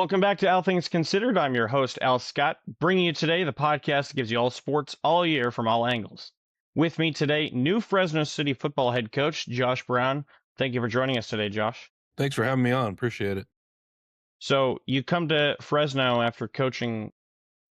Welcome back to All Things Considered. I'm your host, Al Scott, bringing you today the podcast that gives you all sports all year from all angles. With me today, new Fresno City football head coach, Josh Brown. Thank you for joining us today, Josh. Thanks for having me on. Appreciate it. So you come to Fresno after coaching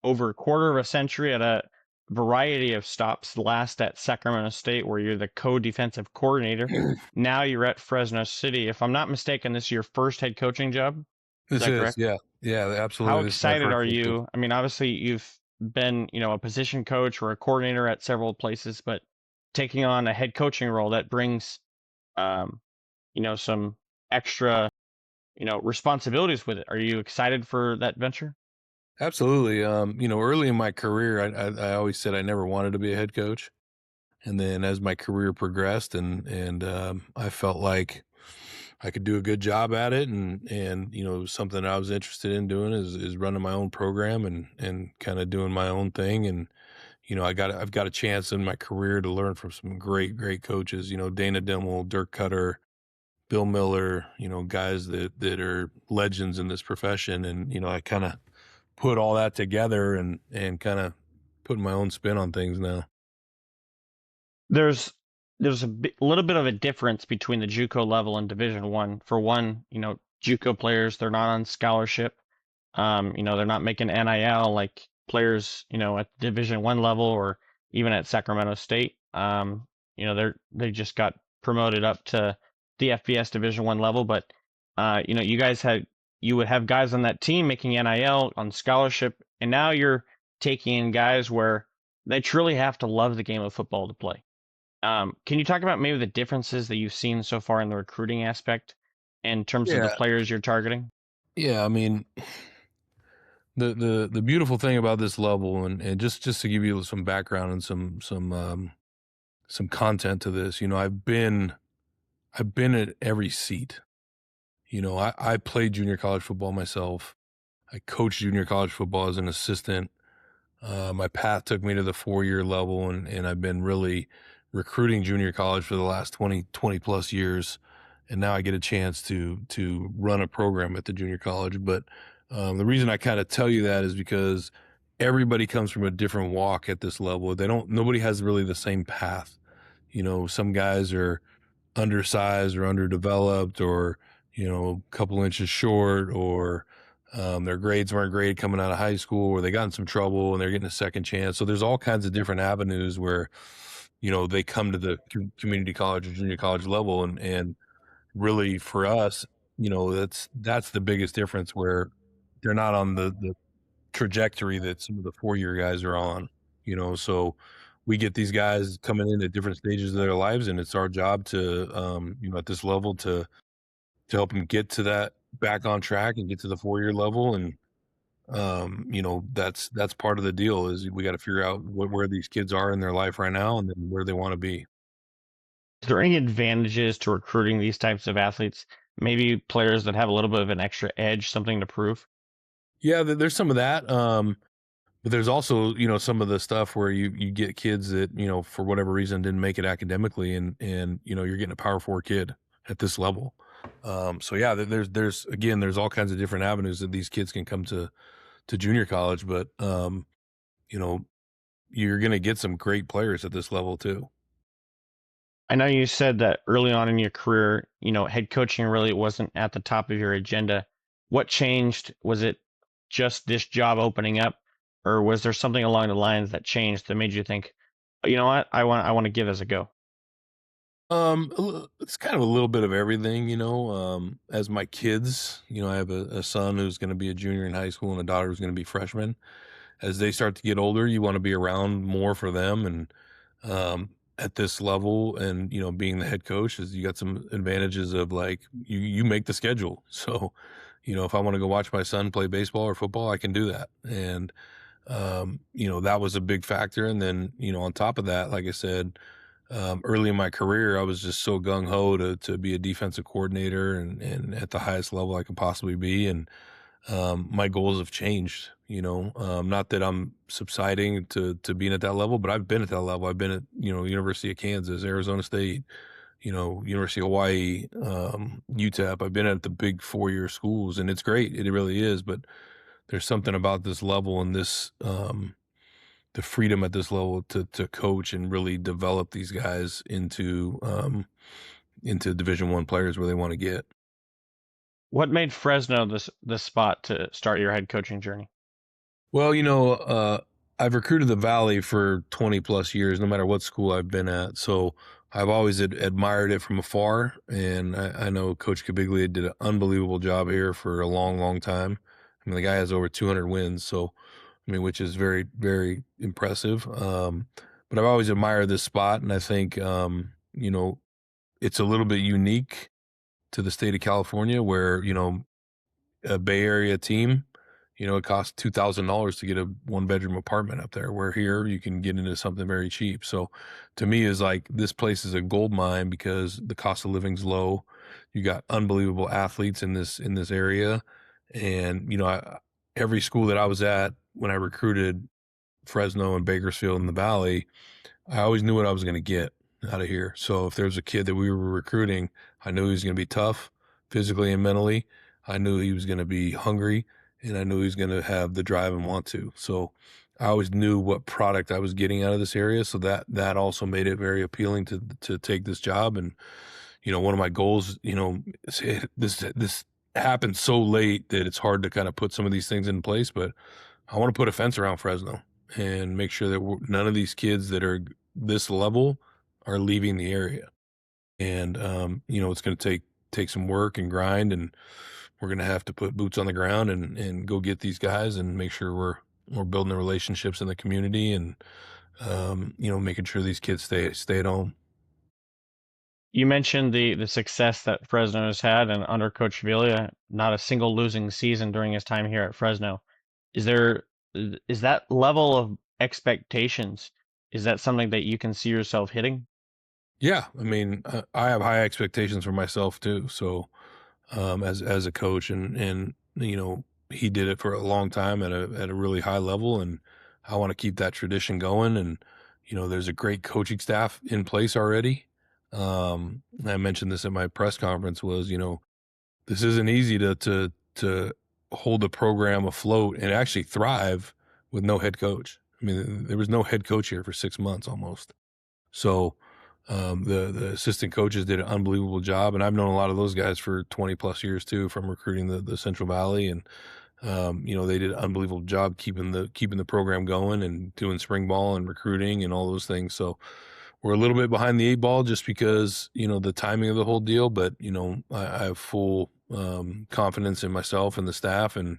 over a quarter of a century at a variety of stops, last at Sacramento State, where you're the co-defensive coordinator. Now you're at Fresno City. If I'm not mistaken, this is your first head coaching job. Is that correct? Yeah, How absolutely. This is my excited first are head coach. you? I mean, obviously you've been, a position coach or a coordinator at several places, but taking on a head coaching role that brings, um, some extra, responsibilities with it. Are you excited for that venture? Absolutely. Early in my career, I always said I never wanted to be a head coach, and then as my career progressed, and I felt like I could do a good job at it, and something I was interested in doing is running my own program and kind of doing my own thing. And I've got a chance in my career to learn from some great coaches. Dana Dimmel, Dirk Cutter, Bill Miller, guys that are legends in this profession. And, I kind of put all that together and kind of put my own spin on things now. There's little bit of a difference between the JUCO level and Division One. For one, JUCO players, they're not on scholarship. They're not making NIL like players, at Division One level or even at Sacramento State. They just got promoted up to the FBS Division One level, but you would have guys on that team making NIL on scholarship, and now you're taking in guys where they truly have to love the game of football to play. Can you talk about maybe the differences that you've seen so far in the recruiting aspect in terms of the Yeah. players you're targeting? Yeah. I mean, the beautiful thing about this level and just to give you some background and some content to this, I've been at every seat. I played junior college football myself. I coached junior college football as an assistant. My path took me to the 4-year level, and I've been really recruiting junior college for the last 20 plus years. And now I get a chance to run a program at the junior college. But the reason I kind of tell you that is because everybody comes from a different walk at this level. Nobody has really the same path. Some guys are undersized or underdeveloped or, a couple inches short, or their grades weren't great coming out of high school, or they got in some trouble and they're getting a second chance. So there's all kinds of different avenues where, they come to the community college or junior college level. And really for us, that's the biggest difference, where they're not on the trajectory that some of the 4-year guys are on, so we get these guys coming in at different stages of their lives, and it's our job to, at this level to help them get to that back on track and get to the 4-year level. And, that's part of the deal, is we got to figure out where these kids are in their life right now and then where they want to be. Is there any advantages to recruiting these types of athletes? Maybe players that have a little bit of an extra edge, something to prove? Yeah, there's some of that. But there's also, some of the stuff where you get kids that, for whatever reason didn't make it academically, and you're getting a Power 4 kid at this level. So yeah, there's all kinds of different avenues that these kids can come to junior college, but you know, you're going to get some great players at this level too. I know you said that early on in your career, head coaching really wasn't at the top of your agenda. What changed? Was it just this job opening up, or was there something along the lines that changed that made you think, "Oh, you know what, I want to give this a go"? It's kind of a little bit of everything, as my kids, I have a son who's going to be a junior in high school and a daughter who's going to be freshman. As they start to get older, you want to be around more for them. And, at this level, and, being the head coach, is you got some advantages of, like, you make the schedule. So, if I want to go watch my son play baseball or football, I can do that. And, that was a big factor. And then, on top of that, like I said, early in my career, I was just so gung ho to be a defensive coordinator and at the highest level I could possibly be. And my goals have changed, not that I'm subsiding to being at that level, but I've been at that level. I've been at, University of Kansas, Arizona State, University of Hawaii, UTEP. I've been at the big 4-year schools, and it's great. It really is. But there's something about this level and this, the freedom at this level to coach and really develop these guys into Division I players where they want to get. What made Fresno this spot to start your head coaching journey? Well, I've recruited the Valley for 20 plus years, no matter what school I've been at. So I've always admired it from afar. And I know Coach Kabiglia did an unbelievable job here for a long, long time. I mean, the guy has over 200 wins. So, I mean, which is very, very impressive. But I've always admired this spot. And I think, it's a little bit unique to the state of California where, a Bay Area team, it costs $2,000 to get a 1-bedroom apartment up there, where here you can get into something very cheap. So to me is like, this place is a gold mine because the cost of living's low. You got unbelievable athletes in this area. And, every school that I was at when I recruited Fresno and Bakersfield in the Valley, I always knew what I was going to get out of here. So if there's a kid that we were recruiting, I knew he was going to be tough physically and mentally. I knew he was going to be hungry, and I knew he was going to have the drive and want to. So I always knew what product I was getting out of this area. So that also made it very appealing to take this job. And, one of my goals, this happened so late that it's hard to kind of put some of these things in place, but I want to put a fence around Fresno and make sure that none of these kids that are this level are leaving the area. And, it's going to take some work and grind, and we're going to have to put boots on the ground and go get these guys and make sure we're building the relationships in the community and, making sure these kids stay at home. You mentioned the success that Fresno has had, and under Coach Villa, not a single losing season during his time here at Fresno. Is there is that level of expectations? Is that something that you can see yourself hitting? Yeah. I mean, I have high expectations for myself too. So, as a coach and, he did it for a long time at a really high level, and I want to keep that tradition going. And, there's a great coaching staff in place already. I mentioned this at my press conference was, this isn't easy to hold a program afloat and actually thrive with no head coach. I mean, there was no head coach here for 6 months almost. So, the assistant coaches did an unbelievable job, and I've known a lot of those guys for 20 plus years too, from recruiting the Central Valley, and they did an unbelievable job keeping the program going and doing spring ball and recruiting and all those things. So we're a little bit behind the 8 ball just because the timing of the whole deal, but I have full confidence in myself and the staff, and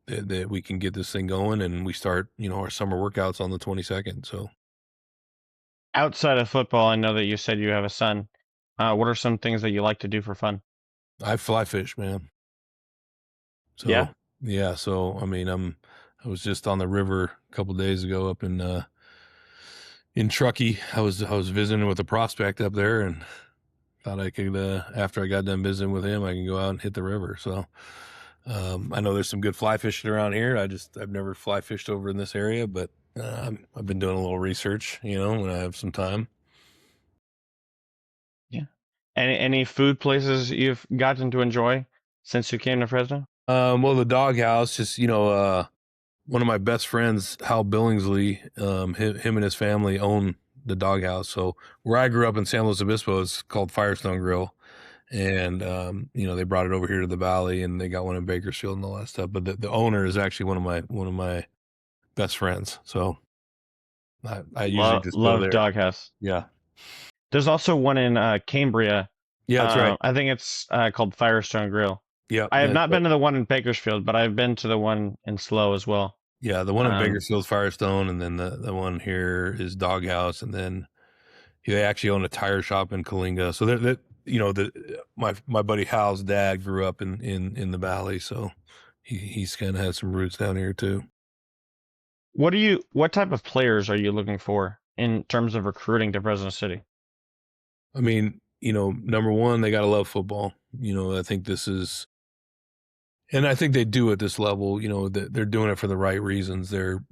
that we can get this thing going, and we start our summer workouts on the 22nd. So. Outside of football, I know that you said you have a son. What are some things that you like to do for fun? I fly fish, man. So Yeah. yeah, so I mean, I was just on the river a couple days ago up in Truckee. I was visiting with a prospect up there, and thought I could after I got done visiting with him, I can go out and hit the river. So I know there's some good fly fishing around here. I've never fly fished over in this area, but I've been doing a little research, when I have some time. Yeah. Any food places you've gotten to enjoy since you came to Fresno? Well, the doghouse, just one of my best friends, Hal Billingsley, him and his family own the doghouse. So where I grew up in San Luis Obispo, it's called Firestone Grill, and they brought it over here to the Valley, and they got one in Bakersfield and all that stuff. But the owner is actually one of my best friends. So I usually just go Love there. Doghouse. Yeah, There's also one in Cambria. yeah, that's right. I think it's called Firestone Grill. Yeah, I have that's not right. been to the one in Bakersfield, but I've been to the one in Slow as well. Yeah, the one in Um, Bakersfield's Firestone, and then the one here is Doghouse, and then they actually own a tire shop in Kalinga. So that my buddy Hal's dad grew up in the Valley, so he's kind of had some roots down here too. what type of players are you looking for in terms of recruiting to Fresno City? I mean, number one, they got to love football. I think this is, and I think they do at this level. That they're doing it for the right reasons. They're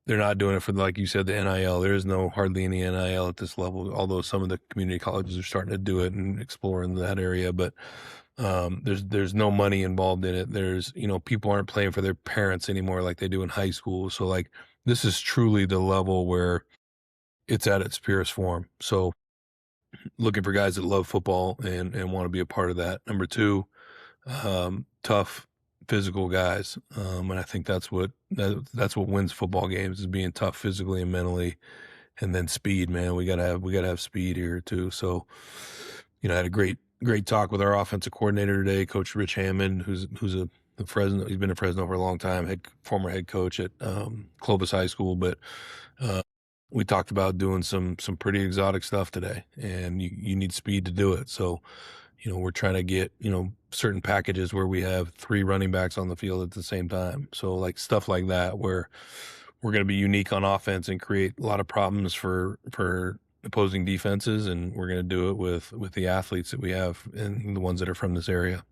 They're not doing it for, like you said, the NIL. There is hardly any NIL at this level, although some of the community colleges are starting to do it and explore in that area. But there's no money involved in it. There's, people aren't playing for their parents anymore like they do in high school. So like this is truly the level where it's at its purest form. So looking for guys that love football and want to be a part of that. Number two, tough physical guys. And I think that's what wins football games, is being tough physically and mentally. And then speed, man. We gotta have speed here too. So, I had a great talk with our offensive coordinator today, Coach Rich Hammond, who's a Fresno. He's been in Fresno for a long time, former head coach at Clovis High School. But we talked about doing some pretty exotic stuff today, and you need speed to do it. So, we're trying to get, certain packages where we have 3 running backs on the field at the same time. So like stuff like that, where we're going to be unique on offense and create a lot of problems for opposing defenses. And we're going to do it with the athletes that we have and the ones that are from this area.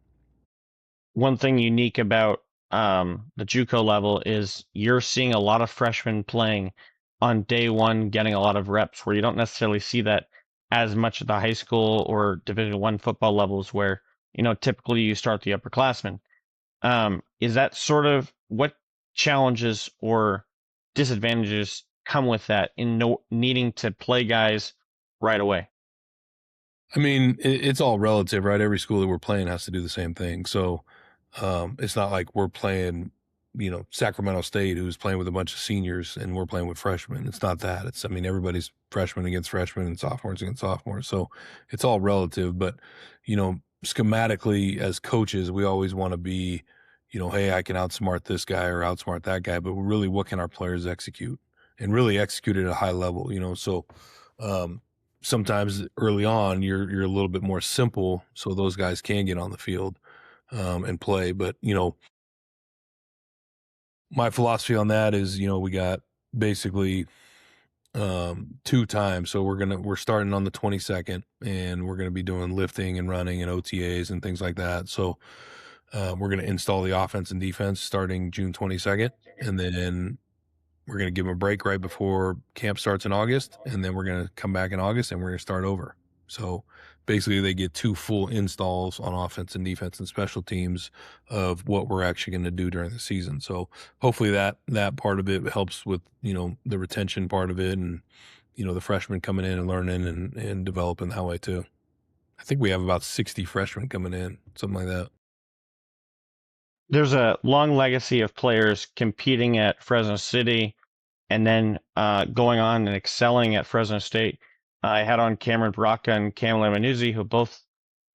One thing unique about the JUCO level is you're seeing a lot of freshmen playing on day one, getting a lot of reps, where you don't necessarily see that as much at the high school or Division I football levels, where typically you start the upperclassmen. Is that sort of what challenges or disadvantages come with that in needing to play guys right away? I mean, it's all relative, right? Every school that we're playing has to do the same thing. So it's not like we're playing, Sacramento State, who's playing with a bunch of seniors, and we're playing with freshmen. It's not that. Everybody's freshmen against freshmen and sophomores against sophomores. So it's all relative. But, schematically, as coaches, we always want to be, hey, I can outsmart this guy or outsmart that guy. But really, what can our players execute, and really execute at a high level, So, sometimes early on you're a little bit more simple, so those guys can get on the field and play. But my philosophy on that is, we got basically 2 times. So we're starting on the 22nd, and we're going to be doing lifting and running and OTAs and things like that. So we're going to install the offense and defense starting June 22nd, and then we're going to give them a break right before camp starts in August, and then we're going to come back in August and we're going to start over. So basically they get 2 full installs on offense and defense and special teams of what we're actually going to do during the season. So hopefully that part of it helps with, the retention part of it, and, the freshmen coming in and learning and developing that way too. I think we have about 60 freshmen coming in, something like that. There's a long legacy of players competing at Fresno City and then going on and excelling at Fresno State. I had on Cameron Baraka and Cam Lemanuzzi, who both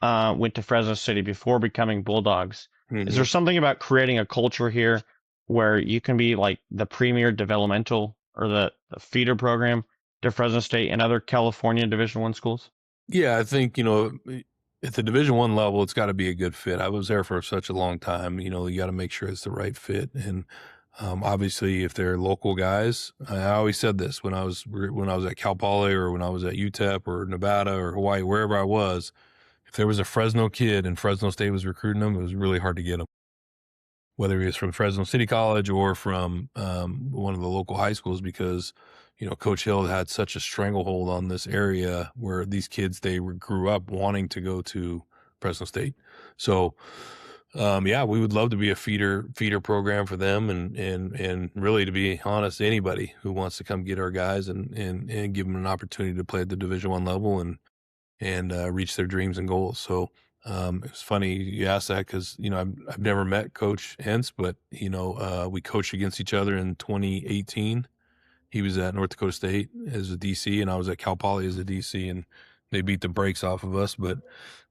went to Fresno City before becoming Bulldogs. Is there something about creating a culture here where you can be like the premier developmental or the feeder program to Fresno State and other California Division I schools? Yeah, I think, at the Division I level, it's got to be a good fit. I was there for such a long time. You got to make sure it's the right fit. And obviously, if they're local guys, I always said this when I was at Cal Poly, or when I was at UTEP or Nevada or Hawaii, wherever I was, if there was a Fresno kid and Fresno State was recruiting them, it was really hard to get them, whether he was from Fresno City College or from one of the local high schools, because Coach Hill had such a stranglehold on this area where these kids, they grew up wanting to go to Fresno State. So yeah, we would love to be a feeder program for them, and really, to be honest, anybody who wants to come get our guys and give them an opportunity to play at the Division I level and reach their dreams and goals. So it's funny you asked that, because I've never met Coach Hentz, but we coached against each other in 2018. He was at North Dakota State as a DC, and I was at Cal Poly as a DC, and they beat the brakes off of us. But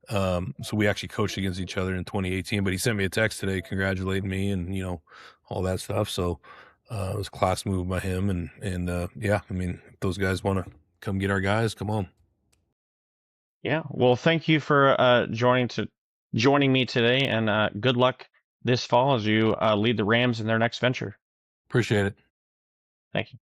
so we actually coached against each other in 2018. But he sent me a text today congratulating me and all that stuff. So it was a class move by him, and yeah, I mean, if those guys want to come get our guys, come on. Yeah. Well, thank you for joining me today, and good luck this fall as you lead the Rams in their next venture. Appreciate it. Thank you.